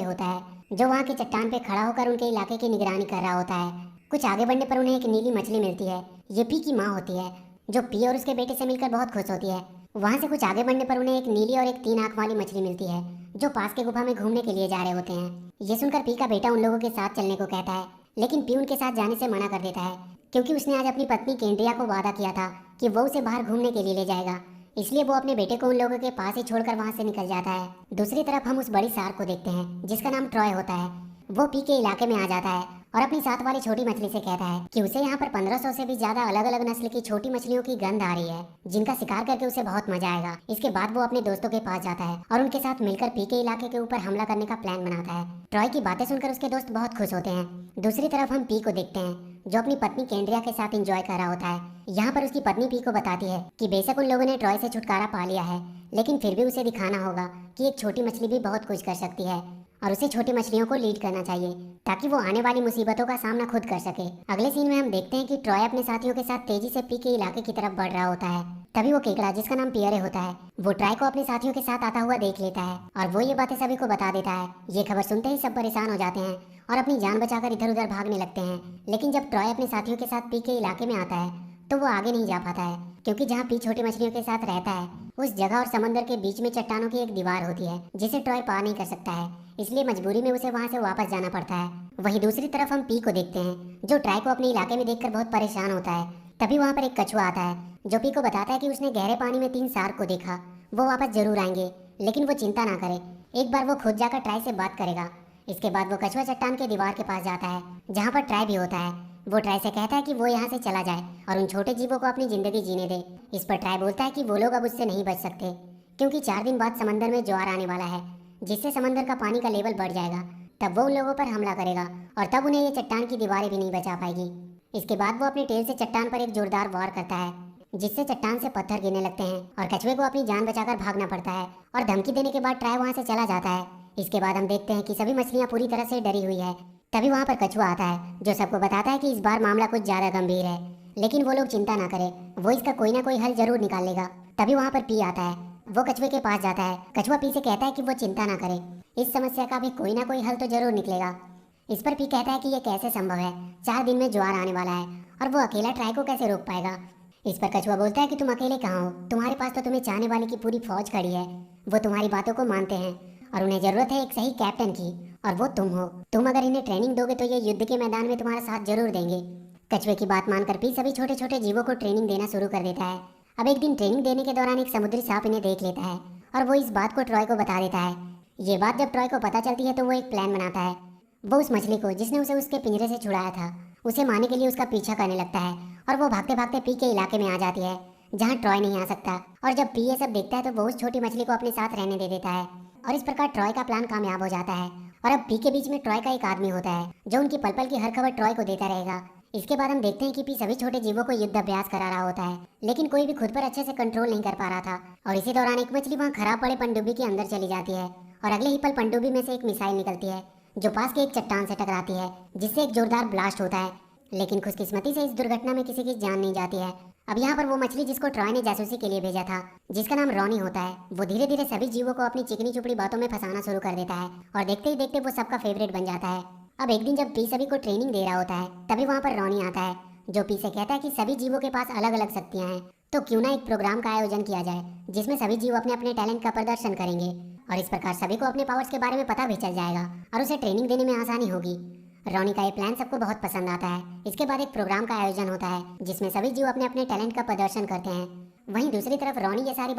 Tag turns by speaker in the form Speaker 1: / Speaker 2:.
Speaker 1: होता है जो वहाँ की चट्टान पे खड़ा होकर उनके इलाके की निगरानी कर रहा होता है। कुछ आगे बढ़ने पर उन्हें एक नीली मछली मिलती है। ये पी की माँ होती है जो पी और उसके बेटे से मिलकर बहुत खुश होती है। वहाँ से कुछ आगे बढ़ने पर उन्हें एक नीली और एक 3 आंख वाली मछली मिलती है जो पास के गुफा में घूमने के लिए जा रहे होते हैं। ये सुनकर पी का बेटा उन लोगों के साथ चलने को कहता है, लेकिन पी उनके साथ जाने से मना कर देता है क्योंकि उसने आज अपनी पत्नी केंद्रिया को वादा किया था कि वो उसे बाहर घूमने के लिए ले जाएगा। इसलिए वो अपने बेटे को उन लोगों के पास ही छोड़कर वहाँ से निकल जाता है। दूसरी तरफ हम उस बड़ी सार्क को देखते हैं जिसका नाम ट्रॉय होता है। वो पी के इलाके में आ जाता है और अपनी साथ वाली छोटी मछली से कहता है कि उसे यहाँ पर 1500 से भी ज्यादा अलग अलग नस्ल की छोटी मछलियों की गंध आ रही है जिनका शिकार करके उसे बहुत मजा आएगा। इसके बाद वो अपने दोस्तों के पास जाता है और उनके साथ मिलकर पी के इलाके के ऊपर हमला करने का प्लान बनाता है। ट्रॉय की बातें सुनकर उसके दोस्त बहुत खुश होते हैं। दूसरी तरफ हम पी को देखते हैं जो अपनी पत्नी केंद्रिया के साथ एंजॉय कर रहा होता है। यहाँ पर उसकी पत्नी पी को बताती है कि बेशक उन लोगों ने ट्रॉय से छुटकारा पा लिया है, लेकिन फिर भी उसे दिखाना होगा कि एक छोटी मछली भी बहुत कुछ कर सकती है और उसे छोटी मछलियों को लीड करना चाहिए ताकि वो आने वाली मुसीबतों का सामना खुद कर सके। अगले सीन में हम देखते हैं कि ट्रॉय अपने साथियों के साथ तेजी से पी के इलाके की तरफ बढ़ रहा होता है। तभी वो केकड़ा जिसका नाम पियरे होता है वो ट्रॉय को अपने साथियों के साथ आता हुआ देख लेता है और वो ये बातें सभी को बता देता है। ये खबर सुनते ही सब परेशान हो जाते हैं और अपनी जान बचाकर इधर उधर भागने लगते हैं। लेकिन जब ट्रॉय अपने साथियों के साथ पी के इलाके में आता है तो वो आगे नहीं जा पाता है क्योंकि जहाँ पी छोटी मछलियों के साथ रहता है उस जगह और समंदर के बीच में चट्टानों की एक दीवार होती है जिसे ट्रॉय पार नहीं कर सकता है, इसलिए मजबूरी में उसे वहाँ से वापस जाना पड़ता है। वहीं दूसरी तरफ हम पी को देखते हैं जो ट्रॉय को अपने इलाके में देखकर बहुत परेशान होता है। तभी वहाँ पर एक कछुआ आता है जो पी को बताता है कि उसने गहरे पानी में 3 शार्क को देखा, वो वापस जरूर आएंगे, लेकिन वो चिंता ना करे, एक बार वो खुद जाकर ट्रॉय से बात करेगा। इसके बाद वो कछुआ चट्टान के दीवार के पास जाता है जहाँ पर ट्रॉय भी होता है। वो ट्रॉय से कहता है कि वो यहाँ से चला जाए और उन छोटे जीवों को अपनी जिंदगी जीने दे। इस पर ट्रॉय बोलता है कि वो लोग अब उससे नहीं बच सकते क्योंकि 4 दिन बाद समंदर में ज्वार आने वाला है जिससे समंदर का पानी का लेवल बढ़ जाएगा। तब वो उन लोगों पर हमला करेगा और तब उन्हें ये चट्टान की दीवारें भी नहीं बचा पाएगी। इसके बाद वो अपने टेल से चट्टान पर एक जोरदार वार करता है जिससे चट्टान से पत्थर गिरने लगते हैं और कछुए को अपनी जान बचाकर भागना पड़ता है और धमकी देने के बाद ट्रॉय वहाँ से चला जाता है। इसके बाद हम देखते हैं कि सभी मछलियाँ पूरी तरह से डरी हुई है। तभी वहाँ पर कछुआ आता है जो सबको बताता है कि इस बार मामला कुछ ज्यादा गंभीर है, लेकिन वो लोग चिंता ना करें, वो इसका कोई ना कोई हल जरूर निकाल लेगा। तभी वहाँ पर पी आता है, वो कछुए के पास जाता है। कछुआ पी से कहता है कि वो चिंता ना करे, इस समस्या का भी कोई ना कोई हल तो जरूर निकलेगा। इस पर पी कहता है कि ये कैसे संभव है, 4 दिन में ज्वार आने वाला है और वो अकेला ट्रॉय को कैसे रोक पाएगा। इस पर कछुआ बोलता है कि तुम अकेले कहाँ हो, तुम्हारे पास तो तुम्हें चाहने वाले की पूरी फौज खड़ी है, वो तुम्हारी बातों को मानते हैं और उन्हें जरूरत है एक सही कैप्टन की और वो तुम हो। तुम अगर इन्हें ट्रेनिंग दोगे तो ये युद्ध के मैदान में तुम्हारा साथ जरूर देंगे। कछुए की बात मानकर पी सभी छोटे छोटे जीवों को ट्रेनिंग देना शुरू कर देता है। अब एक दिन ट्रेनिंग देने के दौरान एक समुद्री सांप इन्हें देख लेता है और वो इस बात को ट्रॉय को बता देता है। ये बात जब ट्रॉय को पता चलती है तो वो एक प्लान बनाता है। वो उस मछली को जिसने उसे उसके पिंजरे से छुड़ाया था उसे मारने के लिए उसका पीछा करने लगता है और वो भागते भागते पी के इलाके में आ जाती है जहाँ ट्रॉय नहीं आ सकता। और जब पी ये सब देखता है तो वो उस छोटी मछली को अपने साथ रहने दे देता है और इस प्रकार ट्रॉय का प्लान कामयाब हो जाता है। और अब पी के बीच में ट्रॉय का एक आदमी होता है जो उनकी पल पल की हर खबर ट्रॉय को देता रहेगा। इसके बाद हम देखते हैं कि पी सभी छोटे जीवों को युद्ध अभ्यास करा रहा होता है, लेकिन कोई भी खुद पर अच्छे से कंट्रोल नहीं कर पा रहा था। और इसी दौरान एक मछली वहाँ खराब पड़े पनडुब्बी के अंदर चली जाती है और अगले ही पल पनडुब्बी में से एक मिसाइल निकलती है जो पास के एक चट्टान से टकराती है जिससे एक जोरदार ब्लास्ट होता है। लेकिन खुशकिस्मती से इस दुर्घटना में किसी की जान नहीं जाती है। अब यहाँ पर वो मछली जिसको ट्रॉय ने जासूसी के लिए भेजा था, जिसका नाम रॉनी होता है, वो धीरे धीरे सभी जीवों को अपनी चिकनी चुपड़ी बातों में फंसाना शुरू कर देता है और देखते ही देखते वो सबका फेवरेट बन जाता है। अब एक दिन जब पी सभी को ट्रेनिंग दे रहा होता है तभी वहाँ पर रॉनी आता है जो पी से कहता है कि सभी जीवों के पास अलग अलग शक्तियाँ हैं, तो क्यों ना एक प्रोग्राम का आयोजन किया जाए जिसमें सभी जीव अपने अपने टैलेंट का प्रदर्शन करेंगे और इस प्रकार सभी को अपने पावर्स के बारे में पता भी चल जाएगा और उसे ट्रेनिंग देने में आसानी होगी। रॉनी का ये प्लान सबको बहुत पसंद आता है। इसके बाद एक प्रोग्राम का आयोजन होता है जिसमें सभी जीव अपने अपने टैलेंट का प्रदर्शन करते हैं। वहीं दूसरी तरफ रॉनी ये सारी